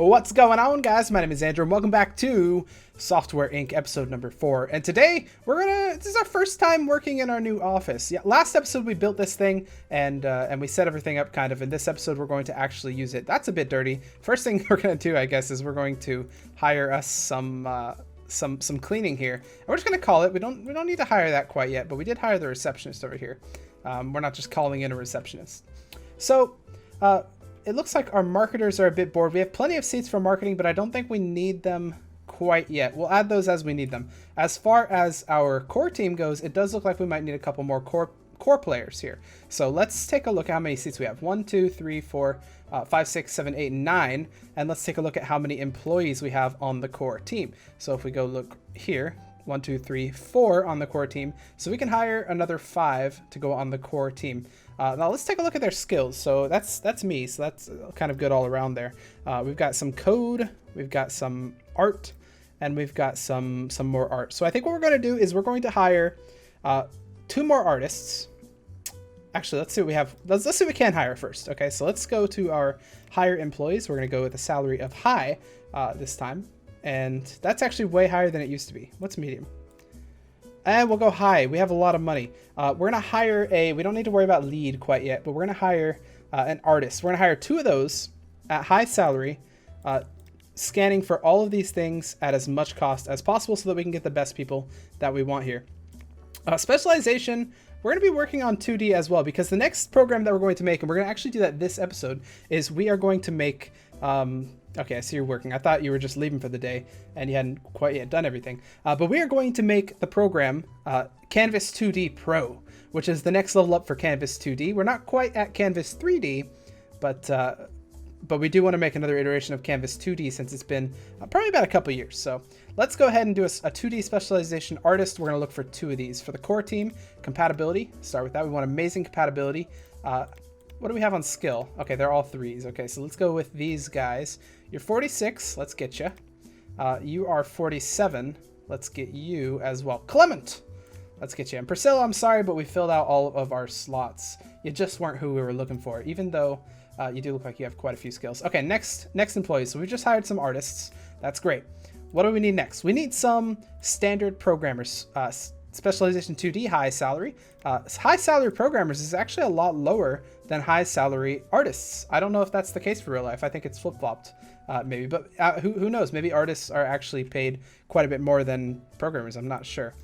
What's going on, guys? My name is Andrew and welcome back to Software Inc. episode number 4. And today this is our first time working in our new office. Yeah, last episode we built this thing and we set everything up kind of. In this episode we're going to actually use it. That's a bit dirty. First thing we're going to do, I guess, is we're going to hire us some cleaning here. And we're just going to call it. We don't need to hire that quite yet, but we did hire the receptionist over here. We're not just calling in a receptionist. So, it looks like our marketers are a bit bored. We have plenty of seats for marketing, but I don't think we need them quite yet. We'll add those as we need them. As far as our core team goes, it does look like we might need a couple more core players here. So let's take a look at how many seats we have. 1, 2, 3, 4, 5, 6, 7, 8, 9. And let's take a look at how many employees we have on the core team. So if we go look here, 1, 2, 3, 4 on the core team. So we can hire another 5 to go on the core team. Now let's take a look at their skills. So that's me. So that's kind of good all around there. We've got some code, we've got some art, and we've got some more art. So I think what we're going to do is we're going to hire 2 more artists. Actually, let's see what we have. Let's see what we can hire first. Okay, so let's go to our hire employees. We're going to go with a salary of high this time. And that's actually way higher than it used to be. What's medium? And we'll go high. We have a lot of money. We're going to hire we don't need to worry about lead quite yet, but we're going to hire an artist. We're going to hire 2 of those at high salary, scanning for all of these things at as much cost as possible so that we can get the best people that we want here. Specialization, we're going to be working on 2D as well, because the next program that we're going to make, and we're going to actually do that this episode, is we are going to make... okay, I see you're working. I thought you were just leaving for the day and you hadn't quite yet done everything. But we are going to make the program Canvas2D Pro, which is the next level up for Canvas2D. We're not quite at Canvas 3D, but we do want to make another iteration of Canvas 2D since it's been probably about a couple years. So let's go ahead and do a 2D specialization artist. We're going to look for 2 of these. For the core team, compatibility. Start with that. We want amazing compatibility. What do we have on skill? Okay, they're all 3s. Okay, so let's go with these guys. You're 46. Let's get you. You are 47. Let's get you as well. Clement! Let's get you. And Priscilla, I'm sorry, but we filled out all of our slots. You just weren't who we were looking for, even though you do look like you have quite a few skills. Okay, next employees. So we just hired some artists. That's great. What do we need next? We need some standard programmers. Specialization 2D, high salary. High salary programmers is actually a lot lower than high salary artists. I don't know if that's the case for real life. I think it's flip-flopped maybe, but who knows? Maybe artists are actually paid quite a bit more than programmers. I'm not sure.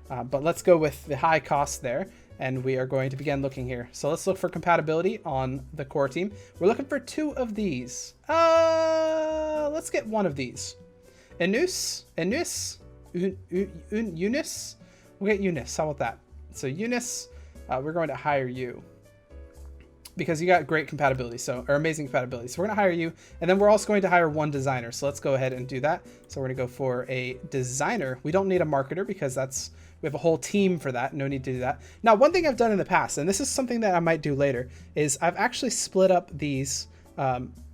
But let's go with the high cost there, and we are going to begin looking here. So let's look for compatibility on the core team. We're looking for 2 of these. Let's get 1 of these. Eunice. We'll get Eunice. How about that? So Eunice, we're going to hire you because you got great compatibility, or amazing compatibility. So we're going to hire you, and then we're also going to hire 1 designer. So let's go ahead and do that. So we're going to go for a designer. We don't need a marketer because we have a whole team for that. No need to do that. Now, one thing I've done in the past, and this is something that I might do later, is I've actually split up these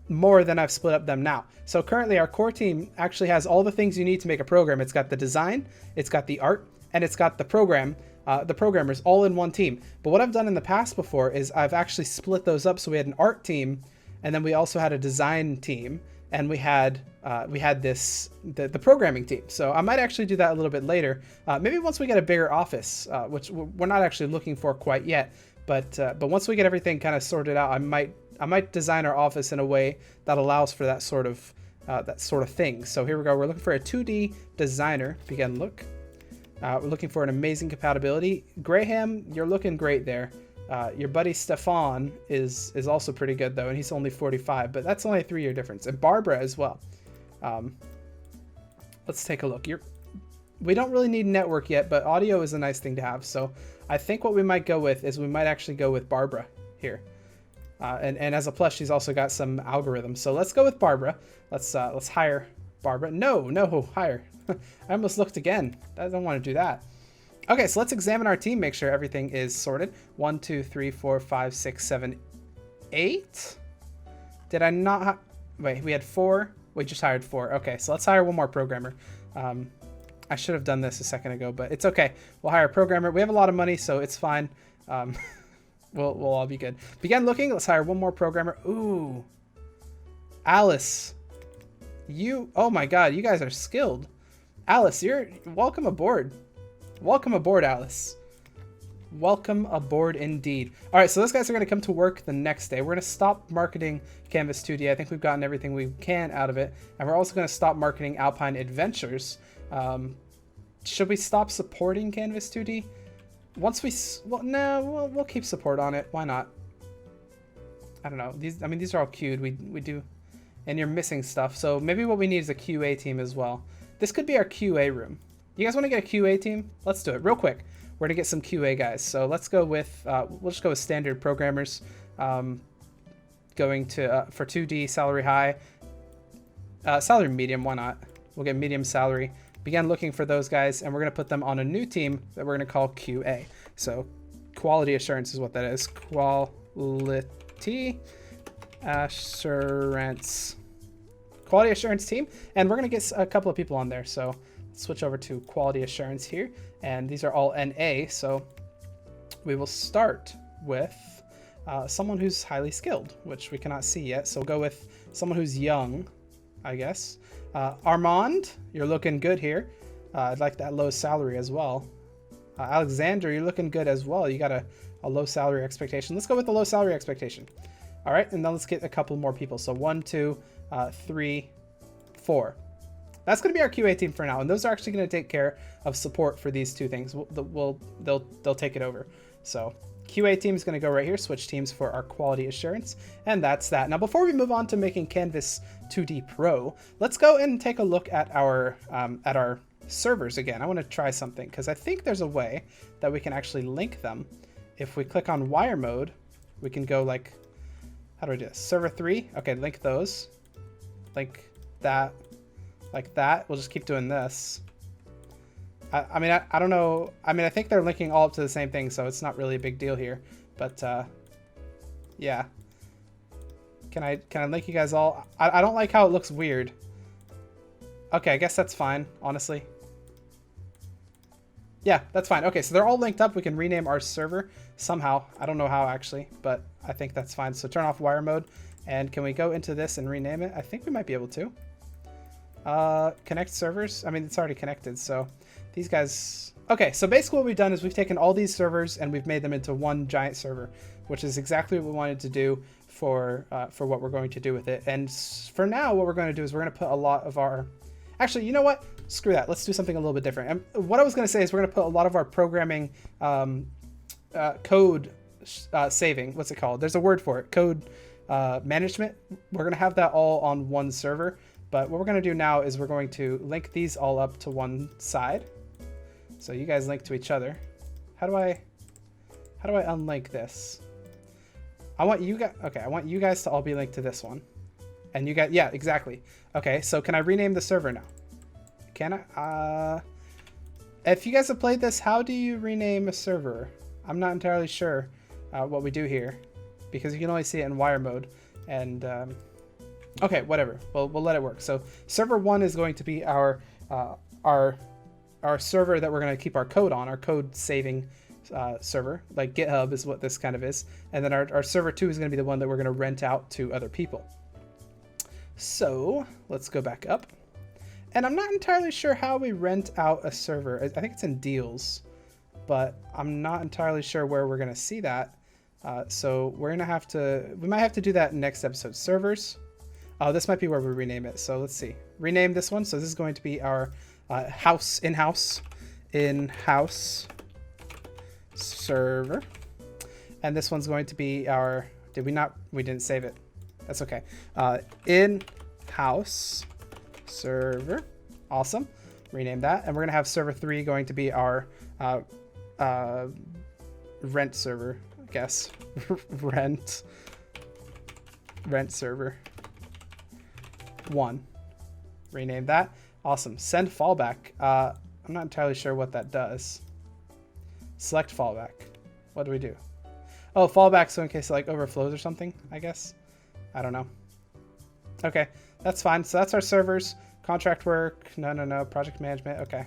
more than I've split up them now. So currently our core team actually has all the things you need to make a program. It's got the design, it's got the art, and it's got the programmers all in one team. But what I've done in the past before is I've actually split those up. So we had an art team, and then we also had a design team, and we had the programming team. So I might actually do that a little bit later. Maybe once we get a bigger office, which we're not actually looking for quite yet. But once we get everything kind of sorted out, I might design our office in a way that allows for that sort of thing. So here we go. We're looking for a 2D designer. Begin look. We're looking for an amazing compatibility. Graham, you're looking great there. Your buddy Stefan is also pretty good though, and he's only 45, but that's only a 3-year difference. And Barbara as well. Let's take a look. We don't really need network yet, but audio is a nice thing to have. So I think what we might go with is we might actually go with Barbara here. And as a plus, she's also got some algorithms. So let's go with Barbara. Let's hire Barbara. No, hire. I almost looked again. I don't want to do that. Okay, so let's examine our team, make sure everything is sorted. 1, 2, 3, 4, 5, 6, 7, 8. Did I not wait, we had 4. We just hired 4. Okay, so let's hire 1 more programmer. I should have done this a second ago, but it's okay. We'll hire a programmer. We have a lot of money, so it's fine. We'll all be good. Begin looking. Let's hire 1 more programmer. Ooh. Alice. Oh my god, you guys are skilled. Alice, you're welcome aboard. Welcome aboard, Alice. Welcome aboard indeed. All right, so those guys are going to come to work the next day. We're going to stop marketing Canvas2D. I think we've gotten everything we can out of it. And we're also going to stop marketing Alpine Adventures. Should we stop supporting Canvas2D? Once we... Well, no, we'll keep support on it. Why not? I don't know. These are all queued. We do... And you're missing stuff. So maybe what we need is a QA team as well. This could be our QA room. You guys want to get a QA team? Let's do it real quick. We're gonna get some QA guys. So let's go with, we'll just go with standard programmers. Going to, for 2D, salary high. Salary medium, why not? We'll get medium salary. Begin looking for those guys, and we're gonna put them on a new team that we're gonna call QA. So quality assurance is what that is. Quality assurance. Quality assurance team. And we're gonna get a couple of people on there. So let's switch over to quality assurance here. And these are all NA, so we will start with someone who's highly skilled, which we cannot see yet. So we'll go with someone who's young, I guess. Armand, you're looking good here. I'd like that low salary as well. Alexander, you're looking good as well. You got a low salary expectation. Let's go with the low salary expectation. All right, and then let's get a couple more people. So 1, 2, 3, 4. That's going to be our QA team for now, and those are actually going to take care of support for these two things. They'll take it over. So QA team is going to go right here. Switch teams for our quality assurance, and that's that. Now, before we move on to making Canvas2D Pro, let's go and take a look at our servers again. I want to try something because I think there's a way that we can actually link them. If we click on wire mode, we can go like, how do I do this? Server 3. Okay, link those. Link that. Like that. We'll just keep doing this. I mean, I don't know. I mean, I think they're linking all up to the same thing, so it's not really a big deal here. But yeah. Can I link you guys all? I don't like how it looks weird. Okay, I guess that's fine, honestly. Yeah, that's fine. Okay, so they're all linked up. We can rename our server somehow. I don't know how actually, but I think that's fine. So turn off wire mode. And can we go into this and rename it? I think we might be able to. Connect servers. I mean, it's already connected, so these guys... Okay, so basically what we've done is we've taken all these servers and we've made them into one giant server, which is exactly what we wanted to do for what we're going to do with it. And for now, what we're going to do is we're going to put a lot of our... Actually, you know what? Screw that. Let's do something a little bit different. And what I was going to say is we're going to put a lot of our programming code saving. What's it called? There's a word for it. Code management. We're going to have that all on one server. But what we're going to do now is we're going to link these all up to one side. So you guys link to each other. How do I unlink this? I want you guys to all be linked to this one. And you guys, yeah, exactly. Okay, so can I rename the server now? Can I? If you guys have played this, how do you rename a server? I'm not entirely sure what we do here because you can only see it in wire mode. And okay, whatever. We'll let it work. So server 1 is going to be our server that we're going to keep our code on, our code saving server. Like GitHub is what this kind of is. And then our server 2 is going to be the one that we're going to rent out to other people. So let's go back up. And I'm not entirely sure how we rent out a server. I think it's in deals, but I'm not entirely sure where we're going to see that. So we might have to do that in next episode. Servers. Oh, this might be where we rename it. So let's see. Rename this one. So this is going to be our in-house server. And this one's going to be our, we didn't save it. That's okay. In-house server. Awesome. Rename that. And we're going to have server 3 going to be our rent server, I guess. rent server 1. Rename that. Awesome. Send fallback. I'm not entirely sure what that does. Select fallback. What do we do? Oh, fallback, so in case it like overflows or something, I guess. I don't know. Okay, that's fine. So that's our servers. Contract work. No. Project management. Okay.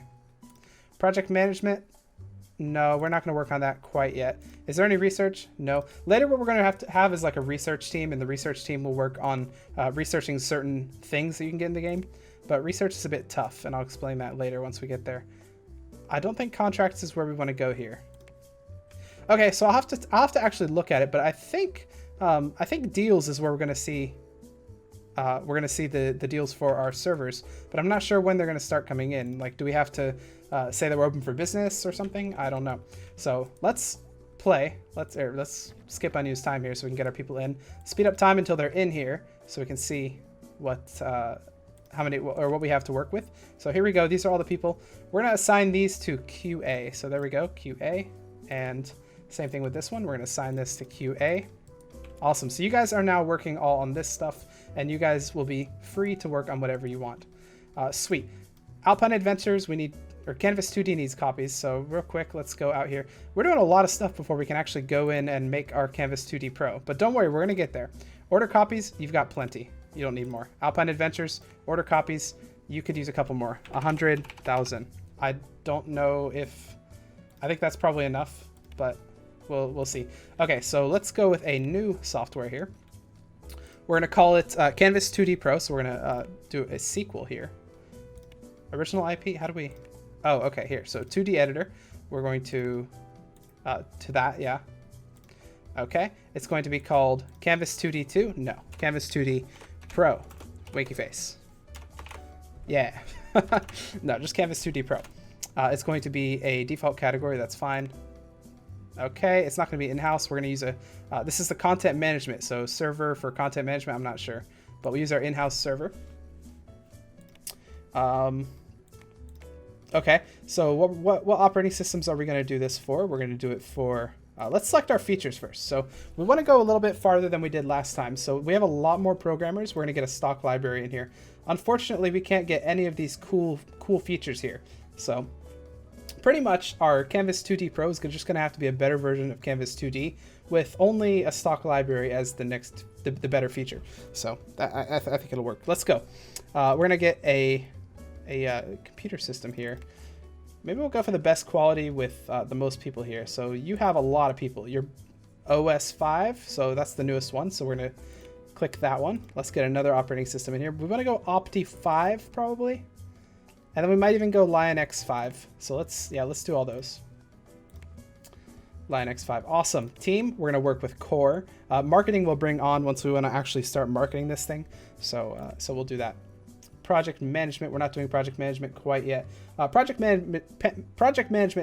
Project management. No, we're not going to work on that quite yet. Is there any research? No. Later, what we're going to have is like a research team, and the research team will work on researching certain things that you can get in the game. But research is a bit tough, and I'll explain that later once we get there. I don't think contracts is where we want to go here. Okay, so I'll have to actually look at it, but I think deals is where we're going to see. We're going to see the deals for our servers, but I'm not sure when they're going to start coming in. Like, do we have to say that we're open for business or something? I don't know. So let's play. Let's skip unused time here so we can get our people in. Speed up time until they're in here so we can see what how many or what we have to work with. So here we go. These are all the people. We're going to assign these to QA. So there we go, QA. And same thing with this one. We're going to assign this to QA. Awesome. So you guys are now working all on this stuff, and you guys will be free to work on whatever you want. Sweet. Alpine Adventures, we need, or Canvas2D needs copies. So real quick, let's go out here. We're doing a lot of stuff before we can actually go in and make our Canvas2D Pro. But don't worry, we're going to get there. Order copies, you've got plenty. You don't need more. Alpine Adventures, order copies, you could use a couple more. 100,000. I don't know if, I think that's probably enough, but we'll see. Okay, so let's go with a new software here. We're going to call it Canvas2D Pro. So we're going to do a sequel here. Original IP, how do we? Oh, okay, here. So 2D editor. We're going to that, yeah. Okay, it's going to be called Canvas2D 2. No, Canvas2D Pro. Wakey face. Yeah. No, just Canvas2D Pro. It's going to be a default category. That's fine. Okay, it's not going to be in-house. We're going to use a, this is the content management. So server for content management, I'm not sure. But we use our in-house server. Okay, so what operating systems are we going to do this for? We're going to do it for, let's select our features first. So we want to go a little bit farther than we did last time. So we have a lot more programmers. We're going to get a stock library in here. Unfortunately, we can't get any of these cool features here. So pretty much our Canvas2D Pro is just going to have to be a better version of Canvas2D with only a stock library as the next, the better feature. So I think it'll work. Let's go. We're going to get a computer system here. Maybe we'll go for the best quality with the most people here. So you have a lot of people. You're OS 5, so that's the newest one. So we're going to click that one. Let's get another operating system in here. We want to go Opti 5 probably. And then we might even go Lion X5. So let's do all those. Lion X5. Awesome. Team, we're going to work with Core. Marketing we'll bring on once we want to actually start marketing this thing. So we'll do that. Project management, we're not doing project management quite yet. Project management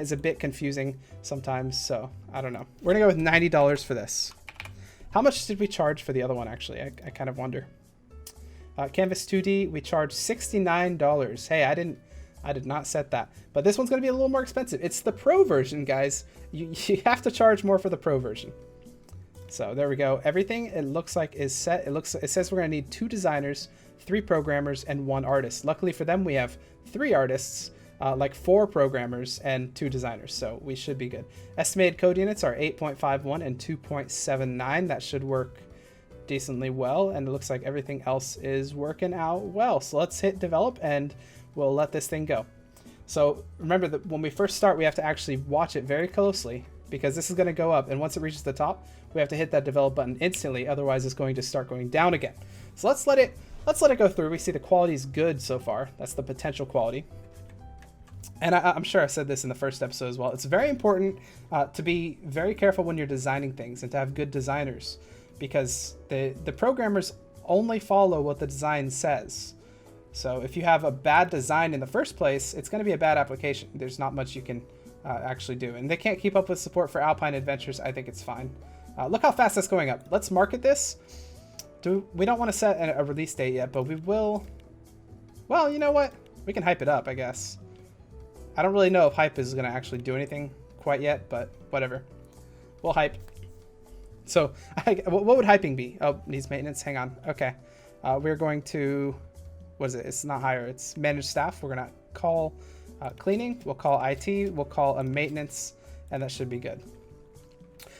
is a bit confusing sometimes, so I don't know. We're going to go with $90 for this. How much did we charge for the other one, actually? I kind of wonder. Canvas2D, we charged $69. Hey, I did not set that. But this one's going to be a little more expensive. It's the Pro version, guys. You have to charge more for the Pro version. So there we go. Everything, it looks like, is set. It says we're going to need 2 designers, 3 programmers, and 1 artist. Luckily for them, we have 3 artists, like 4 programmers, and 2 designers. So we should be good. Estimated code units are 8.51 and 2.79. That should work decently well, and it looks like everything else is working out well. So let's hit develop and we'll let this thing go. So remember that when we first start, we have to actually watch it very closely because this is going to go up, and once it reaches the top, we have to hit that develop button instantly, otherwise it's going to start going down again. So let's let it go through. We see the quality is good so far. That's the potential quality. And I'm sure I said this in the first episode as well. It's very important to be very careful when you're designing things and to have good designers, because the programmers only follow what the design says. So if you have a bad design in the first place, it's going to be a bad application. There's not much you can actually do. And they can't keep up with support for Alpine Adventures. I think it's fine. Look how fast that's going up. Let's market this. We don't want to set a release date yet, but we will. Well, you know what? We can hype it up, I guess. I don't really know if hype is going to actually do anything quite yet, but whatever. We'll hype. So what would hyping be? Oh, needs maintenance. Hang on. Okay. We're going to, what is it? It's not hire. It's manage staff. We're going to call cleaning. We'll call IT. We'll call a maintenance, and that should be good.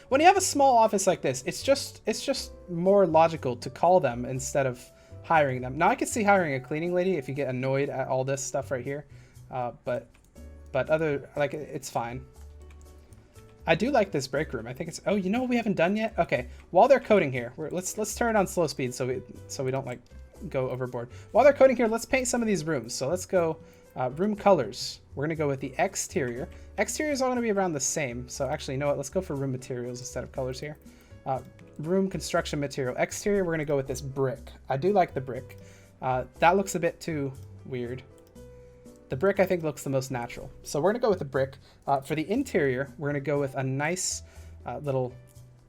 When you have a small office like this, it's just more logical to call them instead of hiring them. Now I could see hiring a cleaning lady if you get annoyed at all this stuff right here, but other, like, it's fine. I do like this break room. I think it's, oh, you know what we haven't done yet? Okay, while they're coding here, let's turn it on slow speed so we don't like go overboard. While they're coding here, let's paint some of these rooms. So let's go room colors. We're gonna go with the exterior. Exterior is all gonna be around the same. So actually, you know what? Let's go for room materials instead of colors here. Room construction material. Exterior, we're gonna go with this brick. I do like the brick. That looks a bit too weird. The brick, I think, looks the most natural. So we're gonna go with the brick. For the interior, we're gonna go with a nice little,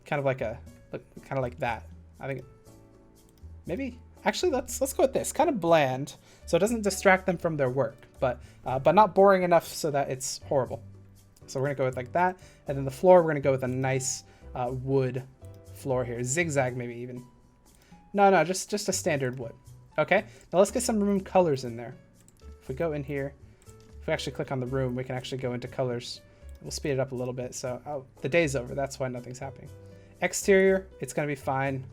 kind of like that. I think, maybe, actually, let's go with this. Kind of bland, so it doesn't distract them from their work, but not boring enough so that it's horrible. So we're gonna go with like that. And then the floor, we're gonna go with a nice wood floor here. Zigzag, maybe even. No, just a standard wood. Okay, now let's get some room colors in there. If we go in here, if we actually click on the room, we can actually go into colors. We'll speed it up a little bit. So the day's over. That's why nothing's happening. Exterior, it's going to be fine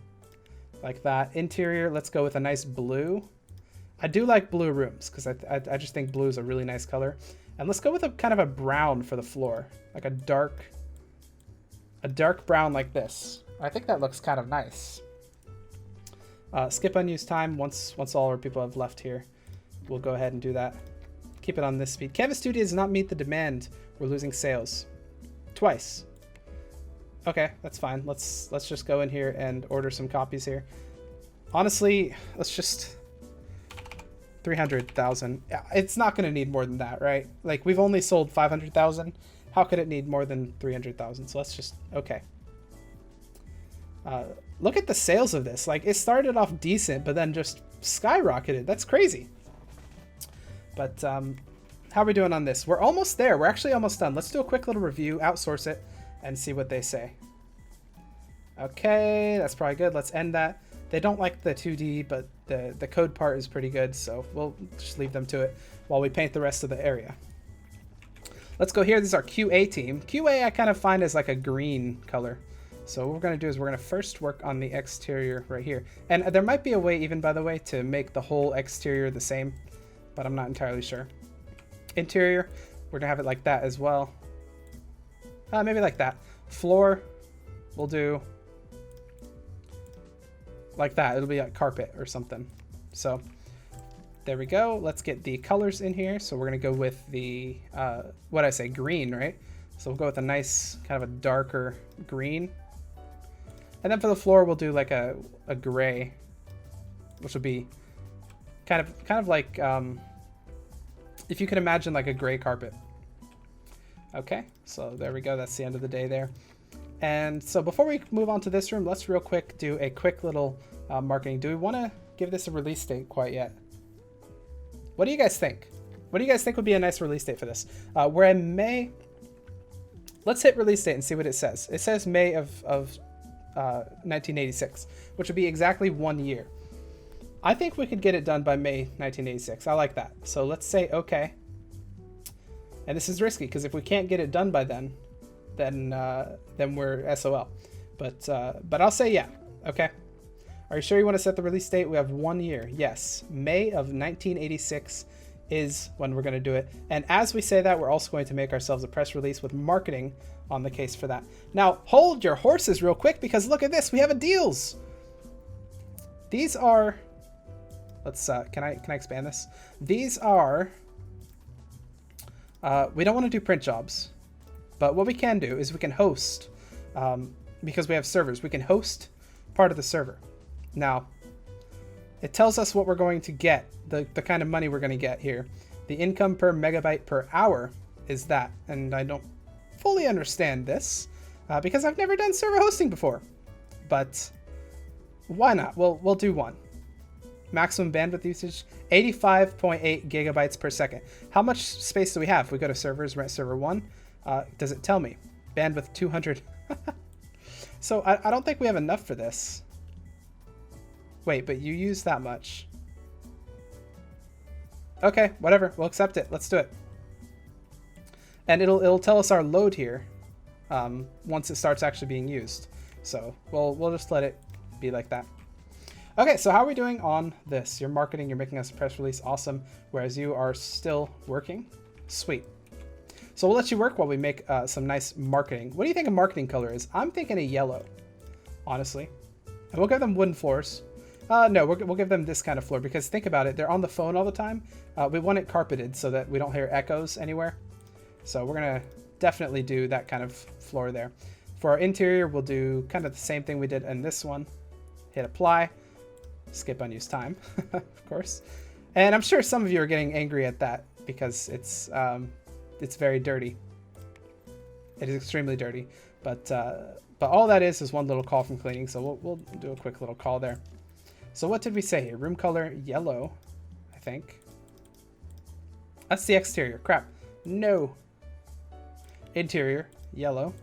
like that. Interior, let's go with a nice blue. I do like blue rooms because I just think blue is a really nice color. And let's go with a kind of a brown for the floor, like a dark brown like this. I think that looks kind of nice. Skip unused time once all our people have left here. We'll go ahead and do that. Keep it on this speed. Canvas2D does not meet the demand. We're losing sales. Twice. Okay, that's fine. Let's just go in here and order some copies here. Honestly, let's just 300,000. It's not going to need more than that, right? Like, we've only sold 500,000. How could it need more than 300,000? So let's just, okay. Look at the sales of this. Like, it started off decent, but then just skyrocketed. That's crazy. But how are we doing on this? We're almost there. We're actually almost done. Let's do a quick little review, outsource it, and see what they say. Okay, that's probably good. Let's end that. They don't like the 2D, but the code part is pretty good, so we'll just leave them to it while we paint the rest of the area. Let's go here. This is our QA team. QA I kind of find as like a green color. So what we're going to do is we're going to first work on the exterior right here. And there might be a way, even by the way, to make the whole exterior the same, but I'm not entirely sure. Interior, we're going to have it like that as well. Maybe like that. Floor, we'll do like that. It'll be like carpet or something. So there we go. Let's get the colors in here. So we're going to go with the, what I say, green, right? So we'll go with a nice kind of a darker green. And then for the floor, we'll do like a gray, which will be kind of like, if you can imagine like a gray carpet. Okay, so there we go. That's the end of the day there. And so before we move on to this room, let's real quick do a quick little marketing. Do we want to give this a release date quite yet? What do you guys think? What do you guys think would be a nice release date for this? We're in May. Let's hit release date and see what it says. It says May of 1986, which would be exactly 1 year. I think we could get it done by May 1986. I like that. So let's say okay. And this is risky because if we can't get it done by then we're SOL. But I'll say yeah. Okay. Are you sure you want to set the release date? We have 1 year. Yes. May of 1986 is when we're going to do it. And as we say that, we're also going to make ourselves a press release with marketing on the case for that. Now, hold your horses real quick because look at this. We have a deals. These are, let's, can I expand this? These are, we don't want to do print jobs, but what we can do is we can host, because we have servers, we can host part of the server. Now, it tells us what we're going to get, the kind of money we're going to get here. The income per megabyte per hour is that, and I don't fully understand this because I've never done server hosting before, but why not? We'll do one. Maximum bandwidth usage, 85.8 gigabytes per second. How much space do we have? If we go to servers, rent server 1, does it tell me? Bandwidth 200. So I don't think we have enough for this. Wait, but you use that much. Okay, whatever. We'll accept it. Let's do it. And it'll tell us our load here once it starts actually being used. So we'll just let it be like that. Okay, so how are we doing on this? You're marketing, you're making us a press release, awesome. Whereas you are still working, sweet. So we'll let you work while we make some nice marketing. What do you think a marketing color is? I'm thinking a yellow, honestly. And we'll give them wooden floors. No, we'll give them this kind of floor because think about it. They're on the phone all the time. We want it carpeted so that we don't hear echoes anywhere. So we're going to definitely do that kind of floor there. For our interior, we'll do kind of the same thing we did in this one. Hit apply. Skip unused time, of course. And I'm sure some of you are getting angry at that because it's very dirty. It is extremely dirty, but all that is one little call from cleaning. So we'll do a quick little call there. So what did we say here? Room color yellow, I think. That's the exterior. Crap. No. Interior yellow.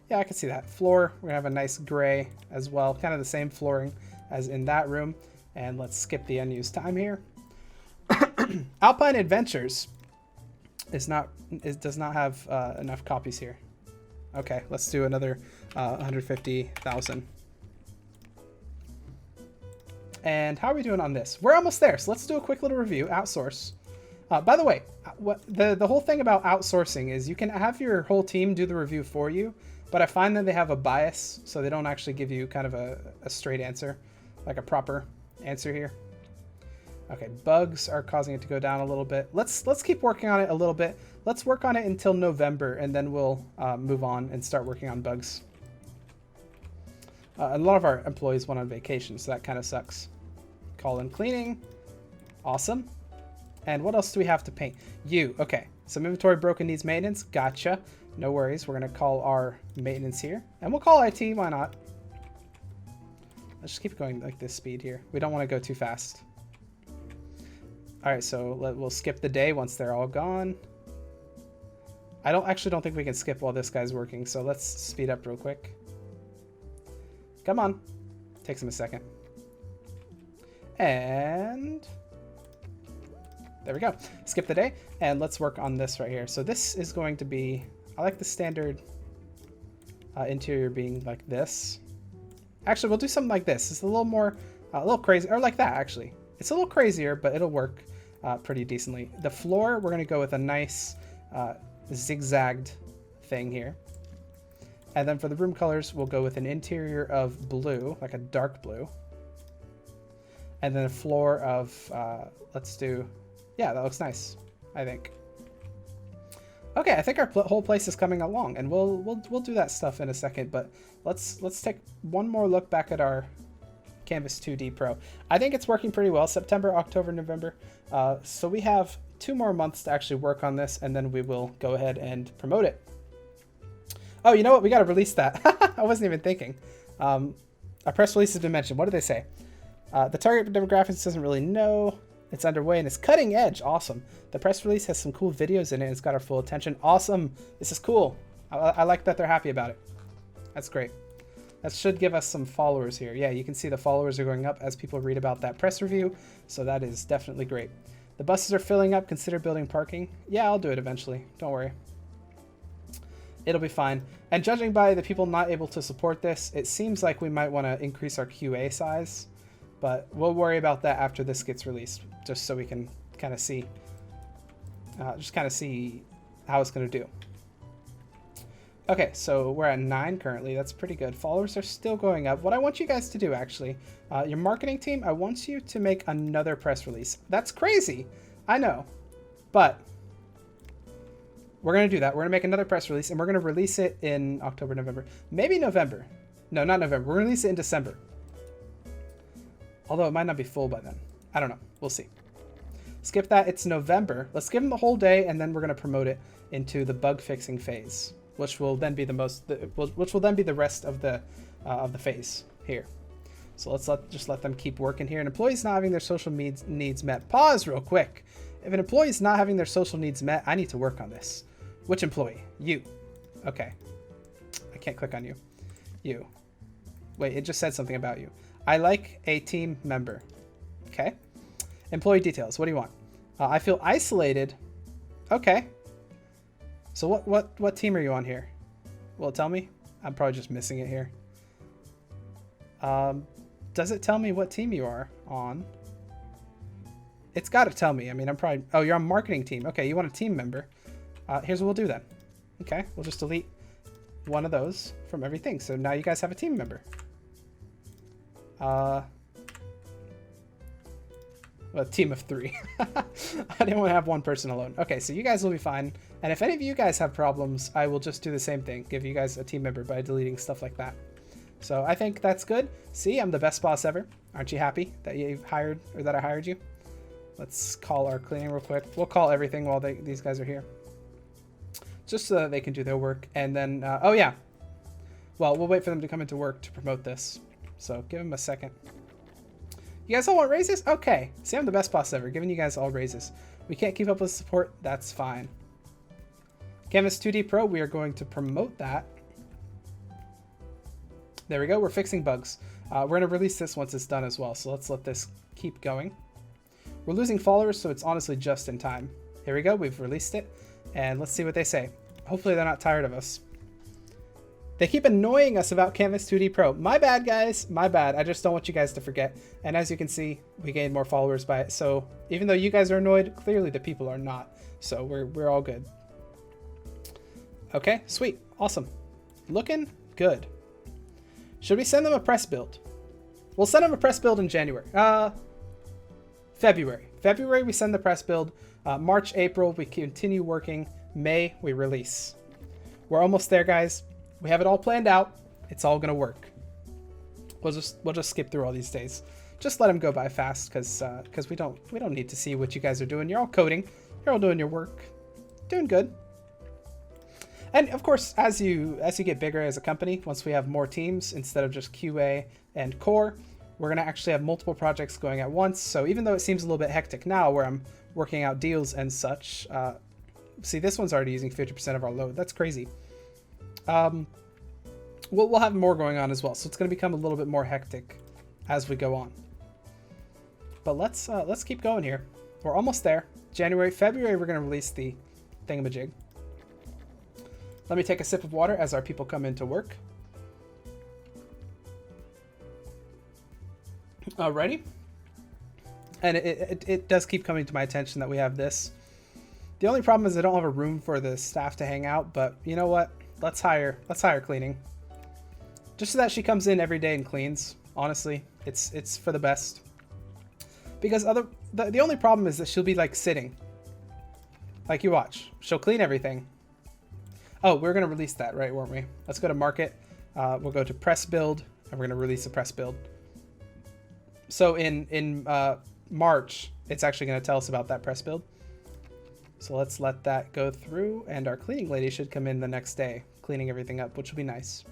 Yeah, I can see that. Floor, we're gonna have a nice gray as well, kind of the same flooring as in that room. And let's skip the unused time here. Alpine Adventures does not have enough copies here. Okay, let's do another 150,000. And how are we doing on this? We're almost there, so let's do a quick little review. Outsource. By the way, what the whole thing about outsourcing is you can have your whole team do the review for you, but I find that they have a bias, so they don't actually give you kind of a straight answer, like a proper answer here. Okay, bugs are causing it to go down a little bit. Let's keep working on it a little bit. Let's work on it until November, and then we'll move on and start working on bugs. A lot of our employees went on vacation, so that kind of sucks. Call in cleaning. Awesome. And what else do we have to paint? You. Okay. Some inventory broken needs maintenance. Gotcha. No worries. We're going to call our maintenance here. And we'll call IT. Why not? Let's just keep going like this speed here. We don't want to go too fast. All right. So we'll skip the day once they're all gone. I don't think we can skip while this guy's working. So let's speed up real quick. Come on. Takes him a second. And there we go. Skip the day. And let's work on this right here. So this is going to be, I like the standard interior being like this. Actually, we'll do something like this. It's a little crazy, or like that actually. It's a little crazier, but it'll work pretty decently. The floor, we're going to go with a nice zigzagged thing here. And then for the room colors, we'll go with an interior of blue, like a dark blue. And then a floor of, yeah, that looks nice, I think. Okay, I think our whole place is coming along, and we'll do that stuff in a second. But let's take one more look back at our Canvas2D Pro. I think it's working pretty well. September, October, November. So we have 2 more months to actually work on this, and then we will go ahead and promote it. Oh, you know what? We got to release that. I wasn't even thinking. Our press release has been mentioned. What did they say? The target demographics doesn't really know. It's underway and it's cutting edge. Awesome. The press release has some cool videos in it. It's got our full attention. Awesome. This is cool. I like that they're happy about it. That's great. That should give us some followers here. Yeah, you can see the followers are going up as people read about that press review. So that is definitely great. The buses are filling up. Consider building parking. Yeah, I'll do it eventually. Don't worry. It'll be fine. And judging by the people not able to support this, it seems like we might want to increase our QA size. But we'll worry about that after this gets released, just so we can kind of see, how it's going to do. Okay, so we're at 9 currently. That's pretty good. Followers are still going up. What I want you guys to do, actually, your marketing team, I want you to make another press release. That's crazy. I know. But we're going to do that. We're going to make another press release, and we're going to release it in October, November. Maybe November. No, not November. We're going to release it in December. Although it might not be full by then. I don't know. We'll see. Skip that. It's November. Let's give them the whole day, and then we're going to promote it into the bug fixing phase, which will then be the rest of the phase here. So let's just let them keep working here. And employees not having their social needs met. Pause real quick. If an employee is not having their social needs met, I need to work on this. Which employee? You. Okay. I can't click on you. You. Wait, it just said something about you. I like a team member. Okay. Employee details. What do you want? I feel isolated. Okay. So what team are you on here? Will it tell me? I'm probably just missing it here. Does it tell me what team you are on? It's got to tell me. I mean, I'm probably... Oh, you're on marketing team. Okay, you want a team member. Here's what we'll do then. Okay, we'll just delete one of those from everything. So now you guys have a team member. A team of 3. I didn't want to have one person alone. Okay, so you guys will be fine. And if any of you guys have problems, I will just do the same thing. Give you guys a team member by deleting stuff like that. So I think that's good. See, I'm the best boss ever. Aren't you happy that you hired, or that I hired you? Let's call our cleaning real quick. We'll call everything while these guys are here. Just so that they can do their work. And then, oh yeah. Well, we'll wait for them to come into work to promote this. So give them a second. You guys all want raises? Okay. See, I'm the best boss ever, giving you guys all raises. We can't keep up with support. That's fine. Canvas2D Pro, we are going to promote that. There we go. We're fixing bugs. We're going to release this once it's done as well. So let's let this keep going. We're losing followers, so it's honestly just in time. Here we go. We've released it. And let's see what they say. Hopefully they're not tired of us. They keep annoying us about Canvas2D Pro. My bad, guys. My bad. I just don't want you guys to forget. And as you can see, we gained more followers by it. So even though you guys are annoyed, clearly the people are not. So we're all good. Okay, sweet. Awesome. Looking good. Should we send them a press build? We'll send them a press build in January. February. February, we send the press build. March, April, we continue working. May, we release. We're almost there, guys. We have it all planned out. It's all gonna work. We'll just skip through all these days. Just let them go by fast, because we don't need to see what you guys are doing. You're all coding. You're all doing your work. Doing good. And of course, as you get bigger as a company, once we have more teams instead of just QA and core, we're gonna actually have multiple projects going at once. So even though it seems a little bit hectic now, where I'm working out deals and such, see, this one's already using 50% of our load. That's crazy. We'll have more going on as well, so it's going to become a little bit more hectic as we go on. But let's keep going here. We're almost there. January, February, we're going to release the thingamajig. Let me take a sip of water as our people come into work. Alrighty. And it does keep coming to my attention that we have this. The only problem is I don't have a room for the staff to hang out, but you know what? Let's hire cleaning. Just so that she comes in every day and cleans. Honestly, it's for the best. Because the only problem is that she'll be like sitting. Like you watch. She'll clean everything. Oh, we're going to release that, right, weren't we? Let's go to market. We'll go to press build, and we're going to release a press build. So in March, it's actually going to tell us about that press build. So let's let that go through, and our cleaning lady should come in the next day, cleaning everything up, which will be nice.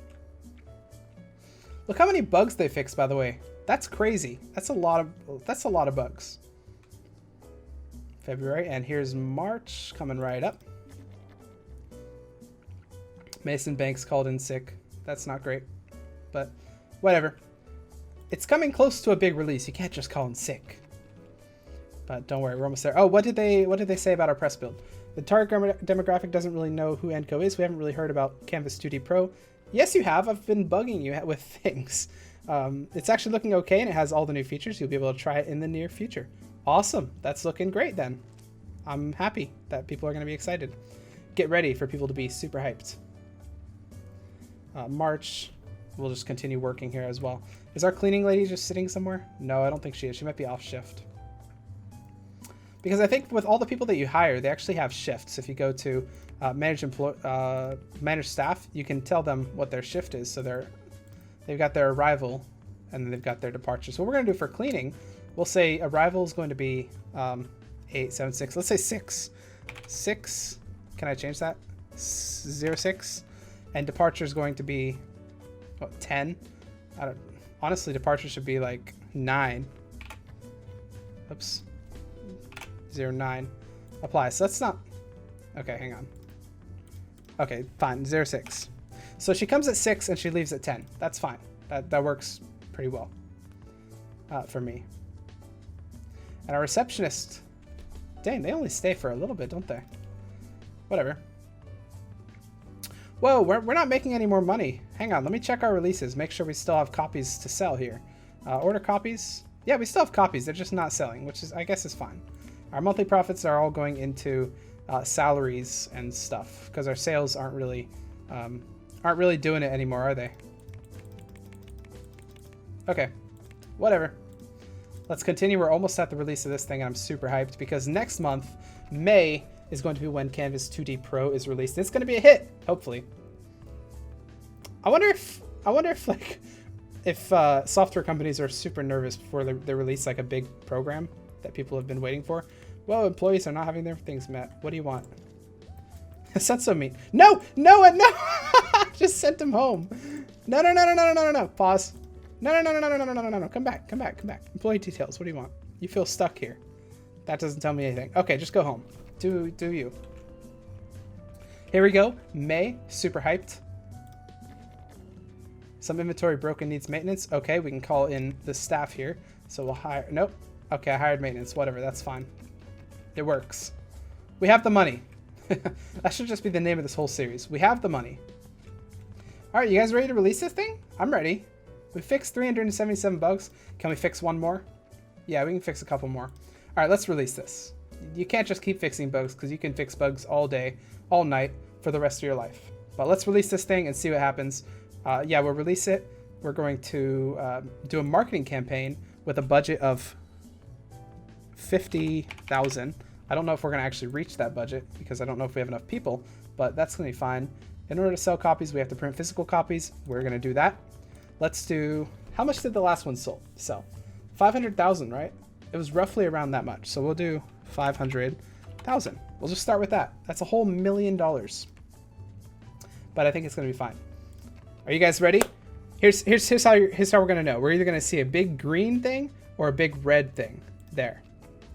Look how many bugs they fixed, by the way. That's crazy. That's a lot of bugs. February, and here's March coming right up. Mason Banks called in sick. That's not great, but whatever. It's coming close to a big release. You can't just call in sick. But don't worry, we're almost there. Oh, what did they say about our press build? The target demographic doesn't really know who AndCo is. We haven't really heard about Canvas2D Pro. Yes, you have. I've been bugging you with things. It's actually looking okay, and it has all the new features. You'll be able to try it in the near future. Awesome. That's looking great then. I'm happy that people are going to be excited. Get ready for people to be super hyped. March, we'll just continue working here as well. Is our cleaning lady just sitting somewhere? No, I don't think she is. She might be off shift. Because I think with all the people that you hire, they actually have shifts. If you go to manage staff, you can tell them what their shift is. So they've got their arrival, and then they've got their departure. So what we're going to do for cleaning, we'll say arrival is going to be 8, 7, 6. Let's say 6. 6. Can I change that? 06. And departure is going to be, what, 10? Honestly, departure should be like 9. Oops. 09. Apply. So that's not... Okay, hang on. Okay, fine. 06. So she comes at 6 and she leaves at 10. That's fine. That works pretty well for me. And our receptionist... Dang, they only stay for a little bit, don't they? Whatever. Whoa, we're not making any more money. Hang on, let me check our releases. Make sure we still have copies to sell here. Order copies. Yeah, we still have copies. They're just not selling, which is, I guess, is fine. Our monthly profits are all going into salaries and stuff, because our sales aren't really doing it anymore, are they? Okay, whatever. Let's continue. We're almost at the release of this thing, and I'm super hyped because next month, May, is going to be when Canvas2D Pro is released. It's going to be a hit, hopefully. I wonder if software companies are super nervous before they release like a big program that people have been waiting for. Well, employees are not having their things met. What do you want? That's so mean. No, no, no! Just sent him home. No, no, no, no, no, no, no, no. Pause. No, no, no, no, no, no, no, no, no, no. Come back, come back, come back. Employee details. What do you want? You feel stuck here. That doesn't tell me anything. Okay, just go home. Do you. Here we go. May. Super hyped. Some inventory broken, needs maintenance. Okay, we can call in the staff here. So we'll hire... Nope. Okay, I hired maintenance. Whatever, that's fine. It works. We have the money. That should just be the name of this whole series. We have the money. All right, you guys ready to release this thing? I'm ready. We fixed 377 bugs. Can we fix one more? Yeah, we can fix a couple more. All right, let's release this. You can't just keep fixing bugs because you can fix bugs all day, all night for the rest of your life. But let's release this thing and see what happens. Yeah, we'll release it. We're going to do a marketing campaign with a budget of 50,000. I don't know if we're going to actually reach that budget because I don't know if we have enough people, but that's going to be fine. In order to sell copies, we have to print physical copies. We're going to do that. Let's do... How much did the last one sell? 500,000, right? It was roughly around that much. So we'll do 500,000. We'll just start with that. That's a whole $1 million. But I think it's going to be fine. Are you guys ready? Here's how we're going to know. We're either going to see a big green thing or a big red thing there.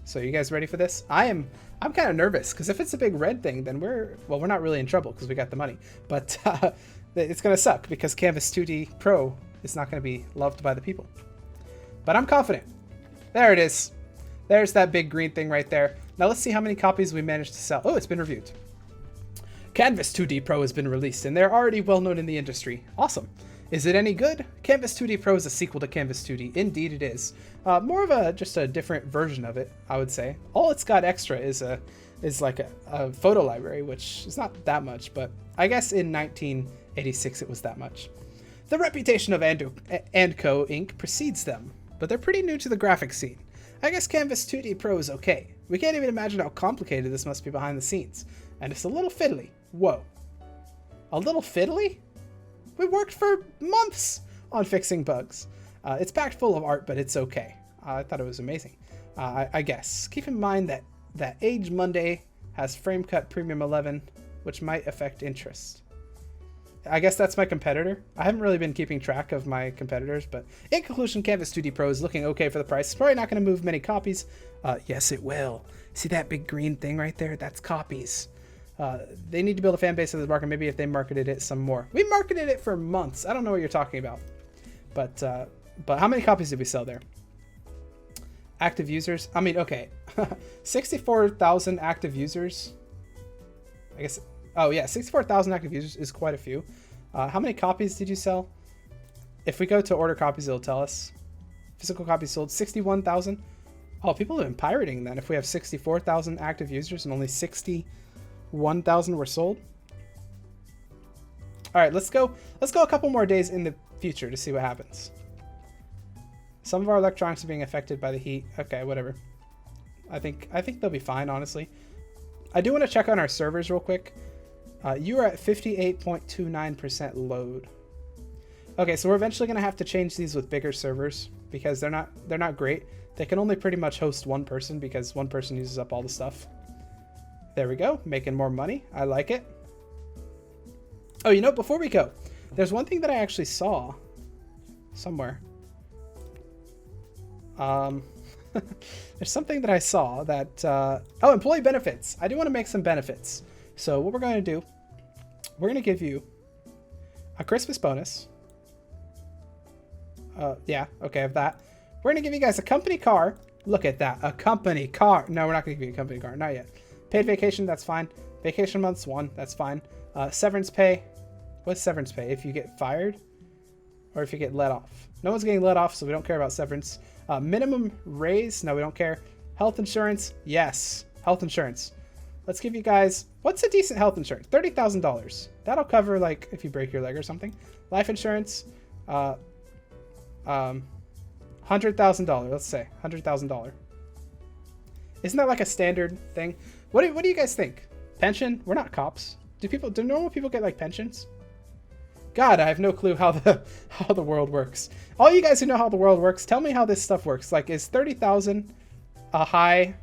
So you guys ready for this? I'm kind of nervous because if it's a big red thing, then we're not really in trouble because we got the money. But it's going to suck because Canvas2D Pro is not going to be loved by the people. But I'm confident. There it is. There's that big green thing right there. Now let's see how many copies we managed to sell. Oh, it's been reviewed. Canvas2D Pro has been released, and they're already well known in the industry. Awesome. Is it any good? Canvas2D Pro is a sequel to Canvas2D. Indeed it is. More of just a different version of it, I would say. All it's got extra is like a photo library, which is not that much, but I guess in 1986 it was that much. The reputation of AndCo Inc. precedes them, but they're pretty new to the graphics scene. I guess Canvas2D Pro is okay. We can't even imagine how complicated this must be behind the scenes. And it's a little fiddly. Whoa. A little fiddly? We worked for months on fixing bugs. It's packed full of art, but it's okay. I thought it was amazing. I guess. Keep in mind that Age Monday has frame cut Premium 11, which might affect interest. I guess that's my competitor. I haven't really been keeping track of my competitors, but in conclusion, Canvas2D Pro is looking okay for the price. It's probably not going to move many copies. Yes, it will. See that big green thing right there? That's copies. They need to build a fan base of the market. Maybe if they marketed it some more. We marketed it for months. I don't know what you're talking about. But how many copies did we sell there? Active users. I mean, okay. 64,000 active users. I guess. Oh, yeah. 64,000 active users is quite a few. How many copies did you sell? If we go to order copies, it'll tell us. Physical copies sold 61,000. Oh, people have been pirating then. If we have 64,000 active users and only 61,000 were sold. All right, let's go a couple more days in the future to see what happens. Some of our electronics are being affected by the heat. Okay, whatever. I think they'll be fine, honestly. I do want to check on our servers real quick. You are at 58.29% load. Okay, so we're eventually going to have to change these with bigger servers because they're not great. They can only pretty much host one person because one person uses up all the stuff. There we go, making more money. I like it. Oh, you know, before we go, there's one thing that I actually saw somewhere. There's something that I saw that, oh, employee benefits. I do want to make some benefits. So what we're going to do, we're going to give you a Christmas bonus. Yeah, okay, I have that. We're going to give you guys a company car. Look at that, a company car. No, we're not going to give you a company car, not yet. Paid vacation, that's fine. Vacation months, 1, that's fine. Severance pay. What's severance pay? If you get fired or if you get let off? No one's getting let off, so we don't care about severance. Minimum raise, no, we don't care. Health insurance, yes. Health insurance. Let's give you guys, what's a decent health insurance? $30,000. That'll cover, like, if you break your leg or something. Life insurance, $100,000. Let's say $100,000. Isn't that like a standard thing? What do you guys think? Pension? We're not cops. Do normal people get like pensions? God, I have no clue how the world works. All you guys who know how the world works, tell me how this stuff works. Like, is 30,000 a high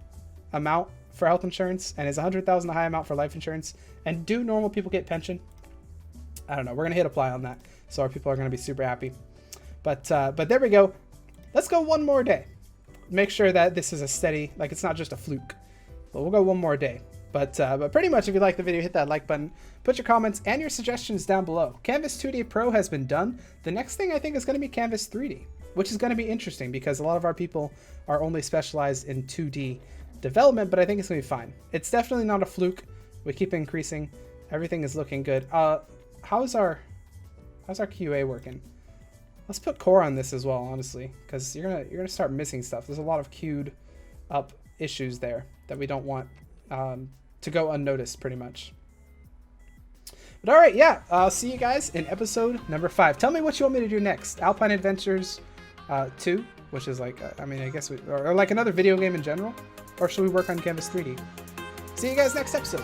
amount for health insurance, and is 100,000 a high amount for life insurance? And do normal people get pension? I don't know. We're gonna hit apply on that, so our people are gonna be super happy. But there we go. Let's go one more day. Make sure that this is a steady, like it's not just a fluke. But we'll go one more day. But pretty much, if you like the video, hit that like button. Put your comments and your suggestions down below. Canvas2D Pro has been done. The next thing I think is going to be Canvas3D, which is going to be interesting because a lot of our people are only specialized in 2D development, but I think it's going to be fine. It's definitely not a fluke. We keep increasing. Everything is looking good. How's our QA working? Let's put core on this as well, honestly, because you're gonna start missing stuff. There's a lot of queued up issues there that we don't want to go unnoticed, pretty much. But all right, yeah, I'll see you guys in episode number 5. Tell me what you want me to do next. Alpine Adventures 2, which is like, I mean, I guess or like another video game in general, or should we work on Canvas 3D? See you guys next episode.